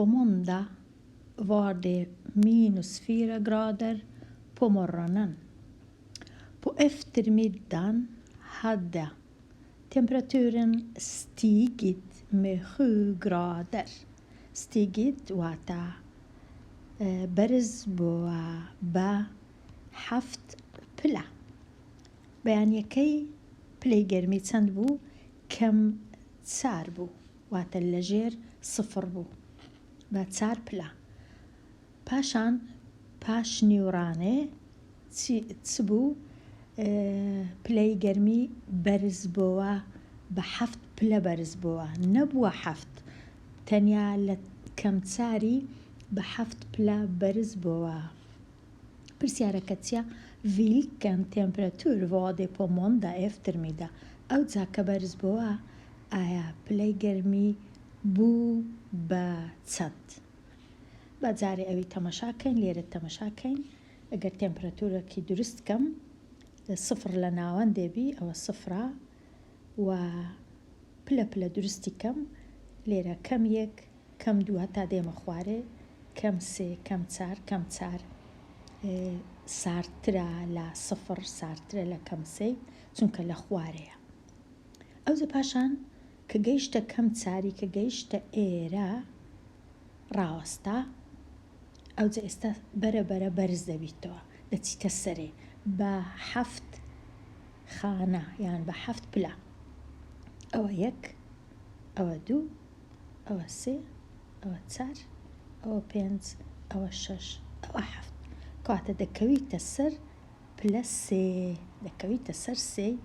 På måndag var det -4 grader på morgonen. På eftermiddagen hade temperaturen stigit med 7 grader. Stigit واتا برز با حفت پلا. بەیانیەکەی پلەی گەرمی چەند بوو؟ کەم 4 بوو، واتە لە ژێر 0 بوو بە 4 پلا. پاشان پاش نیوڕانێ چ بوو؟ پلەی گەرمی بەرز بووە بە 7 پلە بەرز بووە، نەبووە 7 تەنیا لە کەم 4ی بە 7 پلە بەرز بووە. پرسیارەکە چیە؟ Vilken temperatur var det på måndag eftermiddag؟ ئەو جاکە بەرز بووە ئایا پلەی گەرمی بوو بە چەند؟ با جارێ ئەوی تەمەشاکەین، لێرە تەمەشاکەین. ئەگەر تێمپرەتورەکی دروست کەم 0 لە ناوەن دێبی ئەوە 0 و پلە پلە دروستی کەم، لێرە کەم 1 کەم 2 تا دێمە خوارێ، کەم 3 کەم 4 کەم 4 ساردترە لە 0 ساردترە لە کەم 3 چونکە لە خوارەیە. ئەوجە پاشان کە گەیشتە کەم 4 کە گەیشتە ئێرە ڕاوەستا، ئەوجە ئێستا بەرەبەرە بەرز دەبیتەوە، دەچیتە سەرێ بە 7 خانە یان بە 7 پلە. ئەوە 1 ئەوە 2 ئەوە 3 ئەوە 4 ئەوە 5 ئەوە 6 ئەوە 7 کەواتە دەکەویتە سەر پلە 3 دەکەویتە سەر 3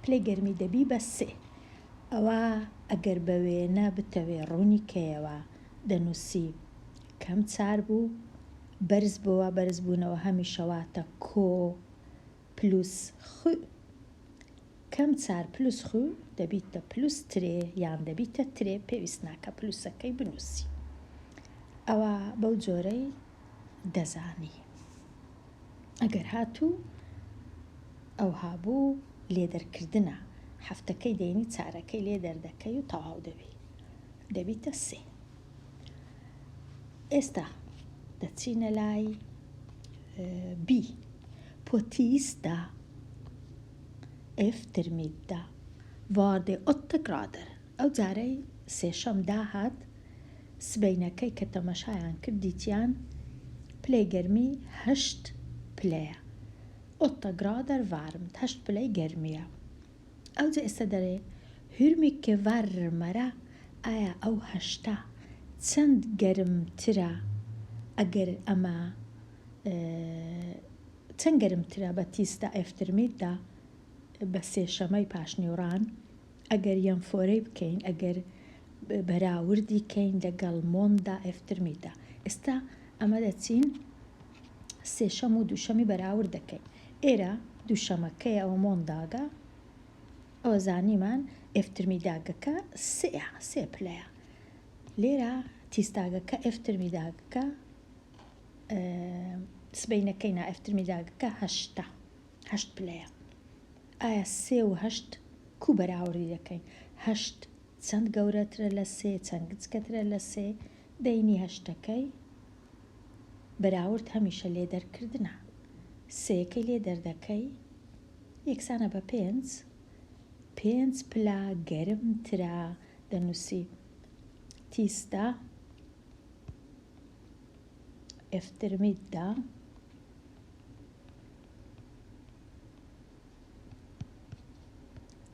پلەی گەرمی دەبی بە 3. ئەوە ئەگەر بە وێنە بتەوێ ڕوونی کەیەوە دەنووسی کەم 4 بوو بەرز بووە، بەرز بوونەوە هەمیشەواتە کۆ پلوس خو. کەم 4 پلوس خو دەبیتە پلوس ترێ یان دەبیتە ترێ، پێویست ناکە پلوسەکەی بنووسی. ئەوە بەو جۆرەی دەزانی. ئەگەر هاتوو ئەو هابوو لێدەرکردنە، هەفتەکەی دێنی چارەکەی لێ دەردەکەی و تەواو دەبیتە 3. ئێستا دەچینە لای بی. På tisdag eftermiddag var det 8 grader. ئەو جارەی سێشەم داهات سبەینەکەی کە تەمەشایان کردیتیان پلەی گەرمی 8 پلەیە. 8 grader varmt 8 پلەی گەرمیە. ئەوجە ئێستا دەرێ hur mycket varmare ئایا ئەو 8 چەند گەرمترە ئەگەر ئەمە چەند گەرمترە بە تیسدا ئەفترمیدا بە سێشەمەی پاشنیوڕان ئەگەر یەنفۆرەی بکەین، ئەگەر بەراوردی کەین لەگەڵ مۆندا ئەفترمیدا. ئێستا ئەمە دەچین سێشەم و دووشەمی بەراورد دەکەین. ئێرە دووشەمەکەی ئەوە مۆنداگە، ئەوە زانیمان ئەفترمیداگەکە 3 پلەیە. لێرە تیستاگەکە ئەفترمیداگەکە سبەینەکەی نا ئەفترمیداگەکە 8 پلەیە. ئایا 3 و 8 کوو بەراوردی دەکەین؟ 8 چەند گەورەترە لە 3 چەند گچکەترە لە 3 دەینی 8ەکەی بەراورد هەمیشە لێ دەرکردنە. 3ەکەی لێ دەردەکەی یەکسانە بە 5 پلا گەرمترە. دەنووسی تیسدا eftermiddag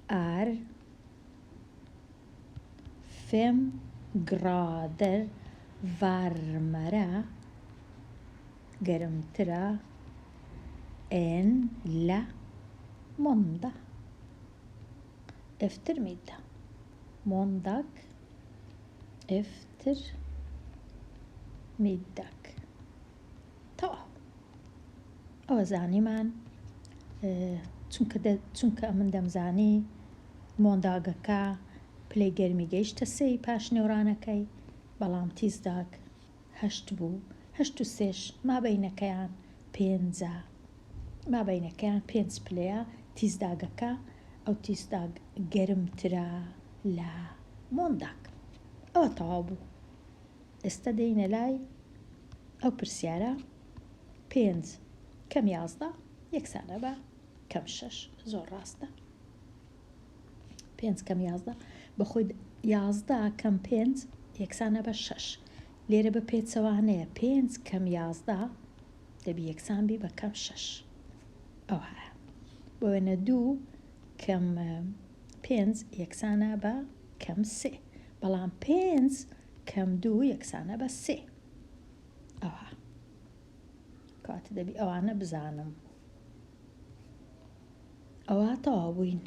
är 5 grader varmare gärmtera än la måndag eftermiddag. Måndag eftermiddag. ئەوە زانیمان چونکە من دەمزانی مۆنداگەکە پلەی گەرمی گەیشتە 3 پاشنێوڕانەکەی، بەڵام تیزداگ 8 بوو. 8 و 3 مابەینەکەیان 5 پلەیە. تیزداگەکە ئەو تیزداگ گەرمترە لە مۆنداگ. ئەوە تەواو بوو. ئێستا دێینە لای ئەو پرسیارە 5 کەم 11 یەکسانە بە کەم 6 زۆر ڕاستە 5 کەم 11 بەخۆی 11 کەم 5 یەکسانە بە 6 لێرە بە پێچەوانەیە 5 کەم 11 دەبی یەکسان بی بە کەم 6 ئەو هەیە بۆ وێنە 2 کەم 5 یەکسانە بە کەم 3 بەڵام 5 کەم 2 یەکسانە بە 3 ئەوها کاتە دەبی ئەوانە بزانم ئەوە تەواو بووین